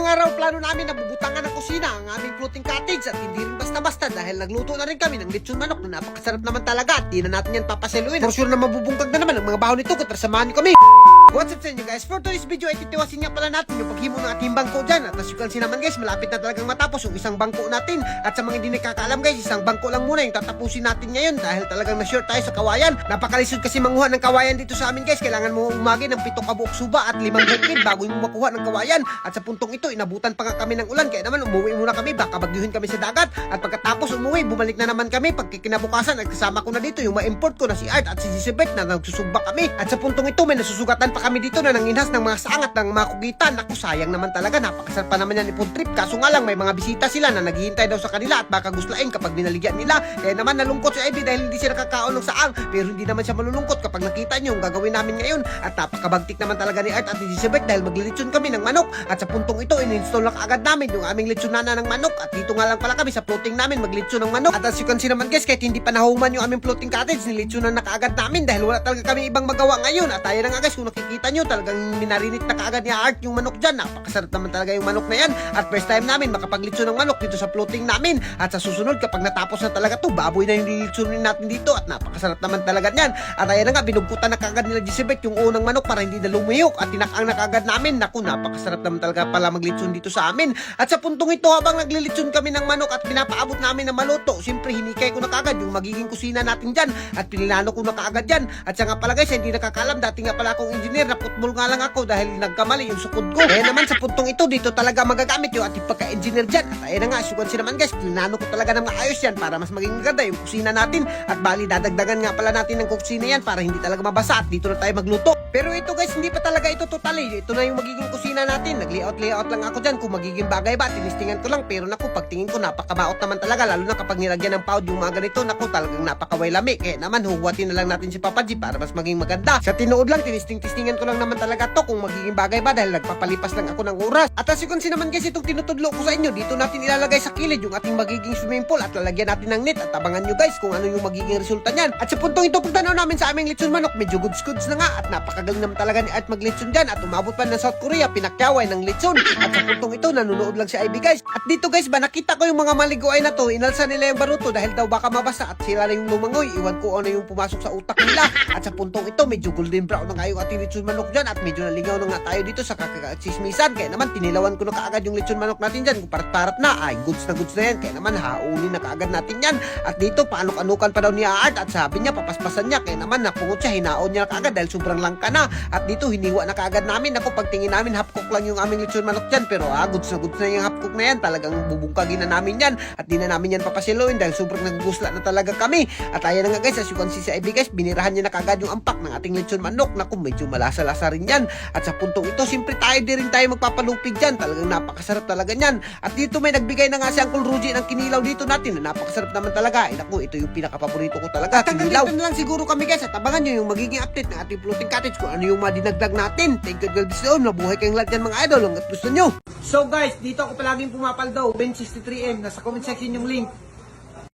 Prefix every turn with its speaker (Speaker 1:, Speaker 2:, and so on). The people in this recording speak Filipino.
Speaker 1: Ngayong araw, plano namin na bubutangan ng kusina ang aming floating cottage at hindi rin basta-basta dahil nagluto na rin kami ng lechon manok na napakasarap naman talaga at di na natin yan papasaluin. For sure na mabubungkag na naman ang mga baho nito kung samahan niyo kami. What's up sa inyo guys? For today's video ay titiwasin nga pala natin yung paghimo ng ating bangko dyan. At as you can see naman guys, malapit na talagang matapos yung isang bangko natin. At sa mga hindi nakakaalam guys, isang bangko lang muna yung tatapusin natin ngayon dahil talagang na-short tayo sa kawayan. Napakalisod kasi manguha ng kawayan dito sa amin guys. Kailangan mo umagi ng 7 kabuok suba at 5 hektar bago mo makuha ng kawayan. At sa puntong ito, inabutan pa nga kami ng ulan. Kaya naman umuwi muna kami, baka bagyuhin kami sa dagat. At pagkatapos umuwi, bumalik na naman kami. Pagkikinabukasan at kasama ko na dito yung ma-import ko na si Art at si Jezebeth na nagsusugba kami. At sa puntong ito, may nasusugatan pa kami dito na nanginhas ng mga saangat ng mga kugitan. Naku, sayang naman talaga. Napakasarap pa naman yan ipon trip. Kaso nga lang, may mga bisita sila na naghihintay daw sa kanila at baka guslain kapag binaligyan nila. Kaya naman nalungkot si Ivy dahil hindi siya nakakaon ng saang. Pero hindi naman siya malulungkot kapag nakita niyo yung gagawin namin ngayon. At napakabagtik naman talaga ni Art at ni Jezebeth dahil maglilitsyon kami ng manok. At sa puntong ito, in-install na kaagad namin yung aming litsonana ng manok. At dito nga lang pala kami sa floating namin maglitsyon ng manok. At as you can see naman guys, kahit hindi pa nahuman yung aming floating cottage, nilitsonan na kaagad namin dahil wala talaga kami ibang magawa ngayon. At tayo na nga guys, kung nakikita nyo, talagang minarinit na kaagad ni Art yung manok dyan. Napakasarap naman talaga yung manok na yan. At first time namin makapaglitsyon ng manok dito sa floating namin. At sa susunod, kapag natapos na talaga to, baboy na yung lilitsonin natin dito. At napakasarap naman talaga yan. At ayan na nga, binugkutan na kaagad nila Jezebeth yung unang manok para hindi na lumiyok. At tinakang na kaagad namin. Naku, napakasarap naman talaga pala maglitsyon dito sa amin. At sa puntong ito, habang naglilitsyon kami ng manok at pinapaabot namin na maluto, siyempre hinikay ko na kaagad yung magiging kusina natin dyan. At pilinano ko na kaagad dyan. At siya nga pala guys, hindi nakakalam. Dati nga pala akong engineer, na football nga lang ako dahil nagkamali yung sukod ko. Kaya naman sa puntong ito, dito talaga magagamit yung ating pagka-engineer dyan. At ayan na nga, sukan siya naman guys, pilinano ko talaga ng maayos yan para mas maging maganda yung kusina natin. At bali, dadagdagan nga pala natin ng kusina yan para hindi talaga mabasa at dito na tayo magluto. Pero ito guys, hindi pa talaga ito totally. Ito na yung magiging kusina natin. Nag-layout lang ako dyan kung magiging bagay ba. Tinistingan ko lang, pero naku, pagtingin ko napakabaot naman talaga. Lalo na kapag nilagyan ng powder yung mga ganito, naku, talagang napakaway lami. Kaya naman, huwatin na lang natin si Papa G para mas maging maganda. Sa tinuod lang, tinistingan ko lang naman talaga to kung magiging bagay ba dahil nagpapalipas lang ako ng oras. At as you can see naman guys, itong tinutudlo ko sa inyo, dito natin ilalagay sa kilid yung ating magiging swimming pool at lalagyan natin ng net at abangan nyo guys kung ano yung magiging resulta niyan. At sa puntong ito, pagtanaw namin sa aming lechon manok, medyo goods na nga at napakagaling naman talaga ni Art maglechon dyan at umabot pa ng South Korea, pinakyaway ng lechon. At sa puntong ito, nanonood lang si Ivy guys. At dito guys ba, nakita ko yung mga maliguay na to, inalsa nila yung baruto dahil daw baka mabasa at sila na yung lumangoy. Iwan ko ano yung pumasok sa utak nila. At sa puntong ito, medyo golden brown na nga yung ating lechon manok dyan at medyo naligaw na nga tayo dito sa kakachismisan. Kaya naman, tinilawan ko na kaagad yung lechon manok natin dyan. Kung parat-parat na, ay goods na yan. Kaya naman, haulin na kaagad natin yan. At dito, paanok-anukan pa daw ni Art at sabi niya, papaspasan niya. Kaya naman, napungot siya, hinaon niya na kaagad dahil sobrang langka na. At dito, hiniwa na kaagad namin. Ako, pagtingin namin, half-cook lang yung aming lechon manok dyan. Pero goods na yung half-cook na yan. Talagang bubungkagin na namin yan. At di na namin yan papasiluin dahil sobrang nagugusla na talaga kami. At ayan na nga guys, as you can see sa Ivy guys, binirahan niya na kaagad yung ampak ng ating lechon manok. Naku, medyo malasa-lasa rin yan. At sa puntong ito, siyempre di rin tayo magpapalupig dyan. Talagang napakasarap talaga yan. At dito may nagbigay na nga si Uncle Ruji ng kinilaw dito natin na napakasarap naman talaga. Naku, ito yung pinakapaborito ko talaga. Kinilaw. Dito na lang siguro kami guys at abangan nyo yung magiging update ng ating floating cottage kung ano yung madinagdag natin. Thank you God bless you. Nabuhay kayong lahat yan mga idol hanggat gusto nyo. So guys, dito ako palaging pumapaldaw, Ben 63M. Nasa comment section yung link.